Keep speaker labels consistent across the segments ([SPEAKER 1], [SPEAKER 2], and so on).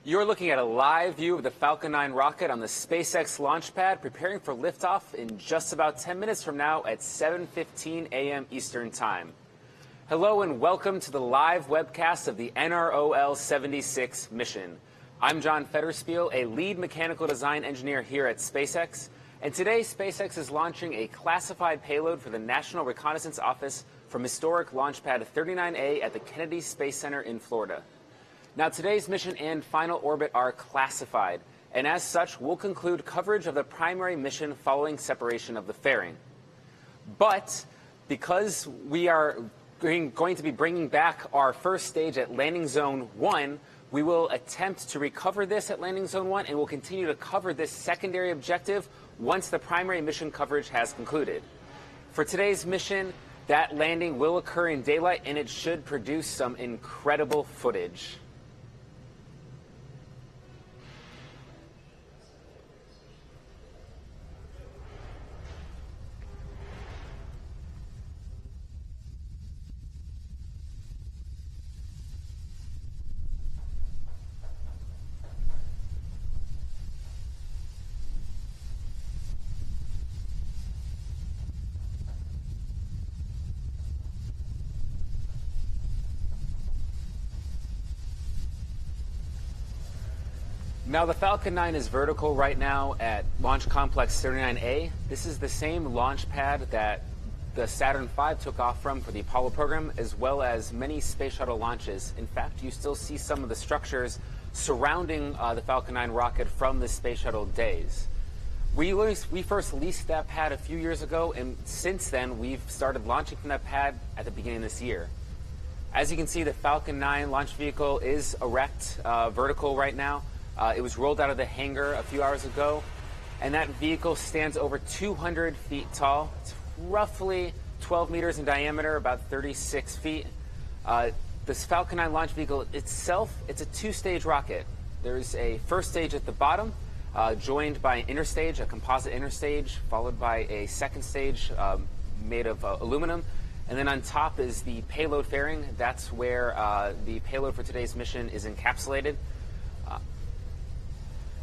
[SPEAKER 1] You're looking at a live view of the Falcon 9 rocket on the SpaceX launch pad, preparing for liftoff in just about 10 minutes from now at 7:15 a.m. Eastern Time. Hello and welcome to the live webcast of the NROL-76 mission. I'm John Federspiel, a lead mechanical design engineer here at SpaceX, and today SpaceX is launching a classified payload for the National Reconnaissance Office from historic Launch Pad 39A at the Kennedy Space Center in Florida. Now, today's mission and final orbit are classified, and as such, we'll conclude coverage of the primary mission following separation of the fairing. But because we are going to be bringing back our first stage at Landing Zone 1, we will attempt to recover this at Landing Zone 1, and we'll continue to cover this secondary objective once the primary mission coverage has concluded. For today's mission, that landing will occur in daylight, and it should produce some incredible footage. Now, the Falcon 9 is vertical right now at Launch Complex 39A. This is the same launch pad that the Saturn V took off from for the Apollo program, as well as many space shuttle launches. In fact, you still see some of the structures surrounding the Falcon 9 rocket from the space shuttle days. We first leased that pad a few years ago, and since then, we've started launching from that pad at the beginning of this year. As you can see, the Falcon 9 launch vehicle is erect, vertical right now. It was rolled out of the hangar a few hours ago, and that vehicle stands over 200 feet tall. It's roughly 12 meters in diameter, about 36 feet. This Falcon 9 launch vehicle itself, it's a two-stage rocket. There's a first stage at the bottom, joined by an interstage, a composite interstage, followed by a second stage made of aluminum. And then on top is the payload fairing. That's where the payload for today's mission is encapsulated.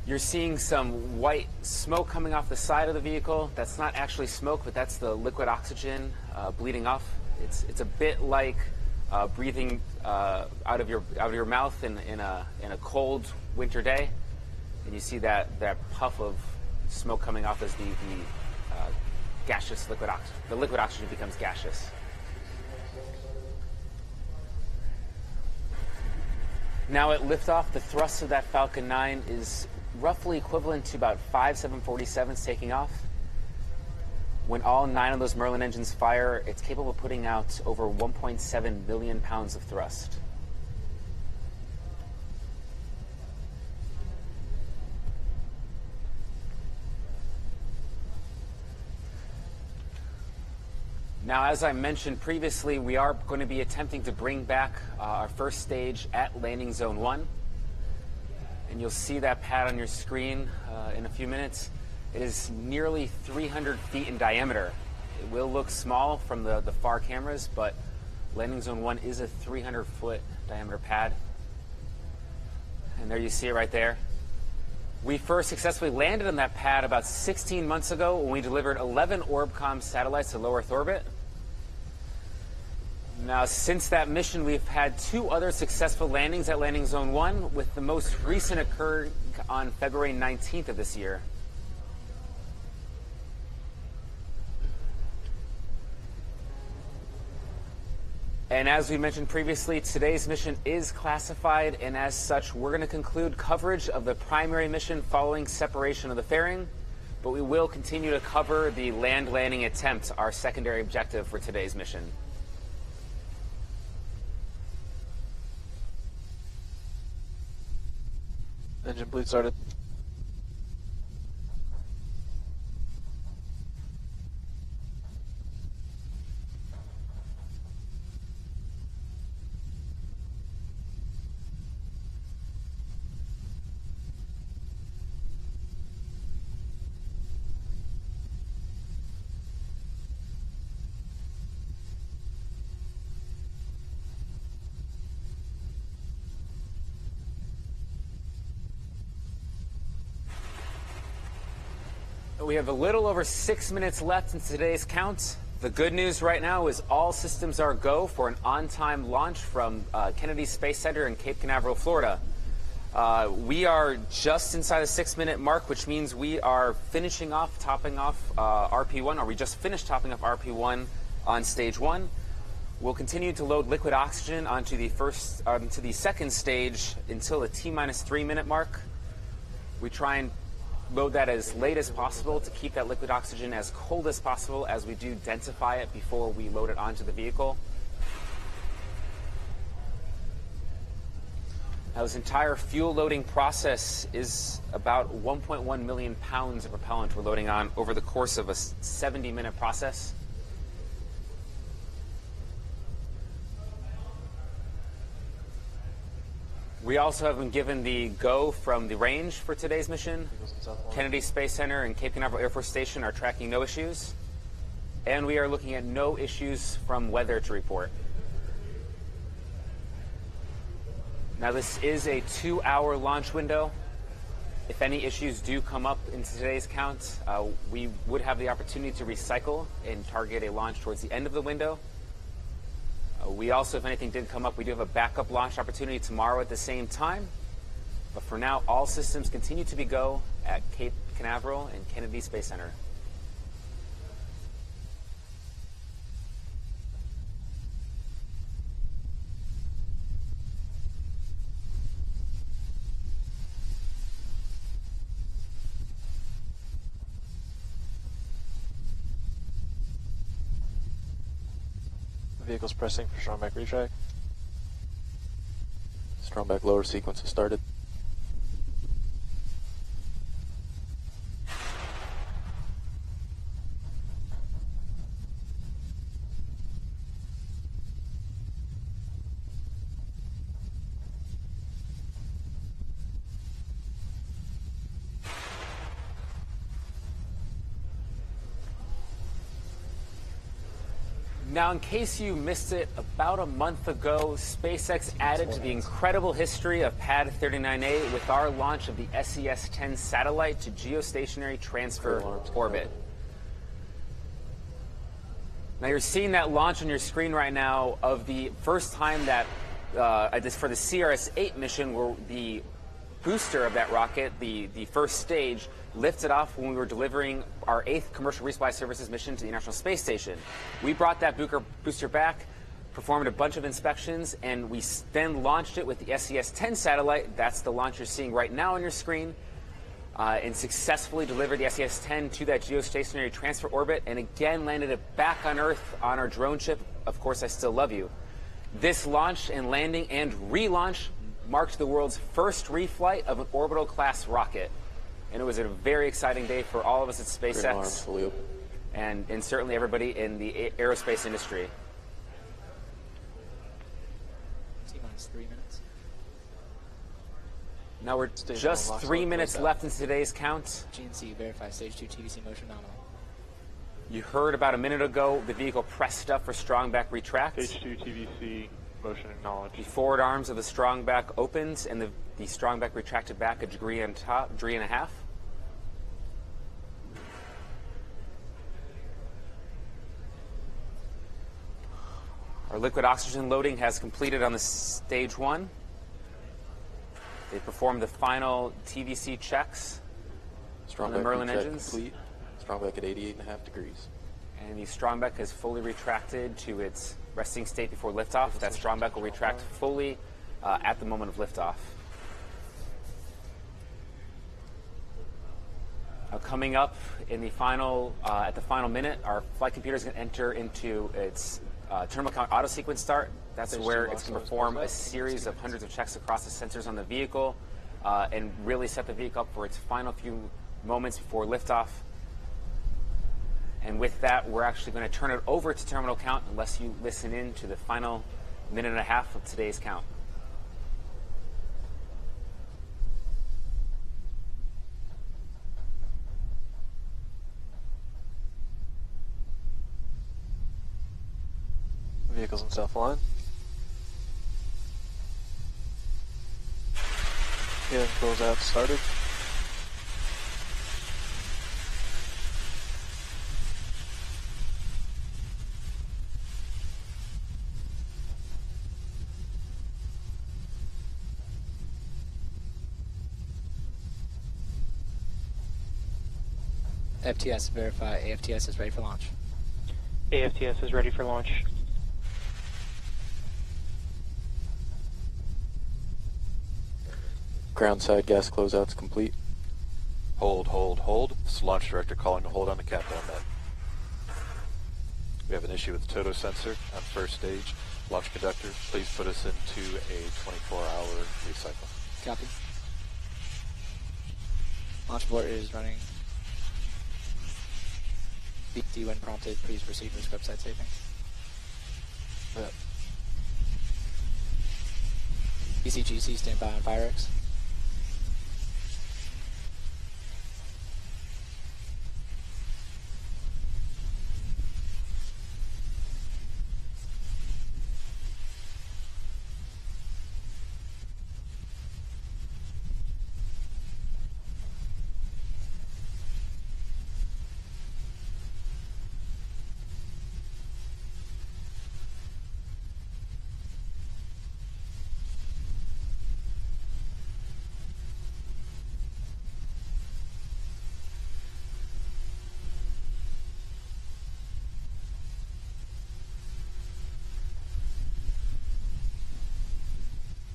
[SPEAKER 1] You're seeing some white smoke coming off the side of the vehicle. That's not actually smoke, but that's the liquid oxygen bleeding off. It's a bit like breathing out of your mouth in a cold winter day, and you see that puff of smoke coming off as the gaseous liquid oxygen. The liquid oxygen becomes gaseous. Now at liftoff, the thrust of that Falcon 9 is roughly equivalent to about 5 747s taking off. When all 9 of those Merlin engines fire, it's capable of putting out over 1.7 million pounds of thrust. Now, as I mentioned previously, we are going to be attempting to bring back our first stage at Landing Zone 1. And you'll see that pad on your screen in a few minutes. It is nearly 300 feet in diameter. It will look small from the far cameras, but Landing Zone 1 is a 300-foot diameter pad. And there you see it right there. We first successfully landed on that pad about 16 months ago when we delivered 11 Orbcomm satellites to low Earth orbit. Now, since that mission, we've had 2 other successful landings at Landing Zone 1, with the most recent occurring on February 19th of this year. And as we mentioned previously, today's mission is classified, and as such, we're going to conclude coverage of the primary mission following separation of the fairing, but we will continue to cover the land landing attempt, our secondary objective for today's mission.
[SPEAKER 2] Engine bleed started.
[SPEAKER 1] We have a little over 6 minutes left in today's count. The good news right now is all systems are go for an on-time launch from Kennedy Space Center in Cape Canaveral, Florida. We are just inside the 6-minute mark, which means we are finishing off, topping off RP1, or we just finished topping off RP1 on stage 1. We'll continue to load liquid oxygen onto the second stage until the T-minus 3-minute mark. We try and load that as late as possible to keep that liquid oxygen as cold as possible as we do densify it before we load it onto the vehicle. Now, this entire fuel loading process is about 1.1 million pounds of propellant we're loading on over the course of a 70-minute process. We also have been given the go from the range for today's mission. Kennedy Space Center and Cape Canaveral Air Force Station are tracking no issues. And we are looking at no issues from weather to report. Now, this is a 2-hour launch window. If any issues do come up in today's count, we would have the opportunity to recycle and target a launch towards the end of the window. We also, if anything did come up, we do have a backup launch opportunity tomorrow at the same time. But for now, all systems continue to be go at Cape Canaveral and Kennedy Space Center.
[SPEAKER 2] Vehicle's pressing for strongback retrack.
[SPEAKER 3] Strongback lower sequence has started.
[SPEAKER 1] Now, in case you missed it, about a month ago, SpaceX added to the incredible history of Pad 39A with our launch of the SES-10 satellite to geostationary transfer orbit. Now, you're seeing that launch on your screen right now of the first time that, for the CRS-8 mission, where the booster of that rocket, the first stage, lifted off when we were delivering our 8th commercial resupply services mission to the International Space Station. We brought that booster back, performed a bunch of inspections, and we then launched it with the SES-10 satellite. That's the launch you're seeing right now on your screen, and successfully delivered the SES-10 to that geostationary transfer orbit, and again landed it back on Earth on our drone ship, Of Course I Still Love You. This launch and landing and relaunch marked the world's first reflight of an orbital-class rocket. And it was a very exciting day for all of us at SpaceX and certainly everybody in the aerospace industry.
[SPEAKER 4] T-minus 3 minutes.
[SPEAKER 1] Now we're just 3 minutes left in today's count.
[SPEAKER 4] GNC, verify stage 2 TVC motion nominal.
[SPEAKER 1] You heard about a minute ago the vehicle pressed up for strongback retract.
[SPEAKER 5] Stage 2 TVC motion acknowledged.
[SPEAKER 1] The forward arms of the strongback opened and the strongback retracted back a degree and a half. Our liquid oxygen loading has completed on the stage 1. They performed the final TVC checks on the Merlin engines.
[SPEAKER 3] Complete. Strongback at 88.5 degrees.
[SPEAKER 1] And the strongback has fully retracted to its resting state before liftoff. That strongback will retract fully at the moment of liftoff. Coming up in the final, at the final minute, our flight computer is going to enter into its terminal count auto sequence start. That's where it's going to perform a series of hundreds of checks across the sensors on the vehicle and really set the vehicle up for its final few moments before liftoff. And with that, we're actually going to turn it over to terminal count unless you listen in to the final minute and a half of today's count.
[SPEAKER 2] Vehicles in self-line. Yeah, close out started.
[SPEAKER 4] FTS, verify AFTS is ready for launch.
[SPEAKER 6] AFTS is ready for launch.
[SPEAKER 3] Ground side gas closeout's complete.
[SPEAKER 7] Hold, hold, hold. This is Launch Director calling to hold on the countdown net. We have an issue with the Toto sensor on first stage. Launch conductor, please put us into a 24-hour recycle.
[SPEAKER 4] Copy. Launch abort is running. BT when prompted, please proceed with scrub side safing.
[SPEAKER 2] Yep.
[SPEAKER 4] BCGC stand by on Pyrex.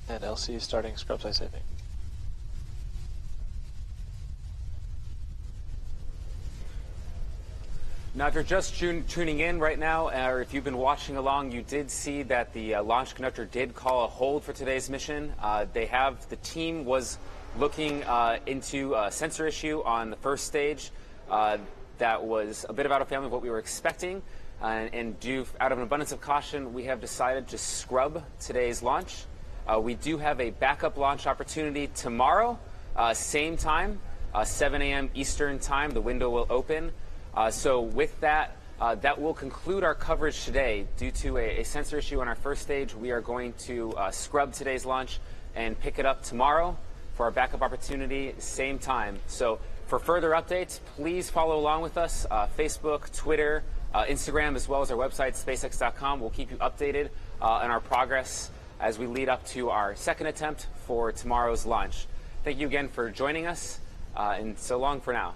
[SPEAKER 2] And LC starting scrub side safing.
[SPEAKER 1] Now, if you're just tuning in right now, or if you've been watching along, you did see that the launch conductor did call a hold for today's mission. The team was looking into a sensor issue on the first stage that was a bit out of family of what we were expecting. And out of an abundance of caution, we have decided to scrub today's launch. We do have a backup launch opportunity tomorrow, same time, 7 a.m. Eastern time. The window will open. So with that, that will conclude our coverage today. Due to a sensor issue on our first stage, we are going to scrub today's launch and pick it up tomorrow for our backup opportunity, same time. So for further updates, please follow along with us, Facebook, Twitter, Instagram, as well as our website, spacex.com. We'll keep you updated on our progress as we lead up to our second attempt for tomorrow's launch. Thank you again for joining us, and so long for now.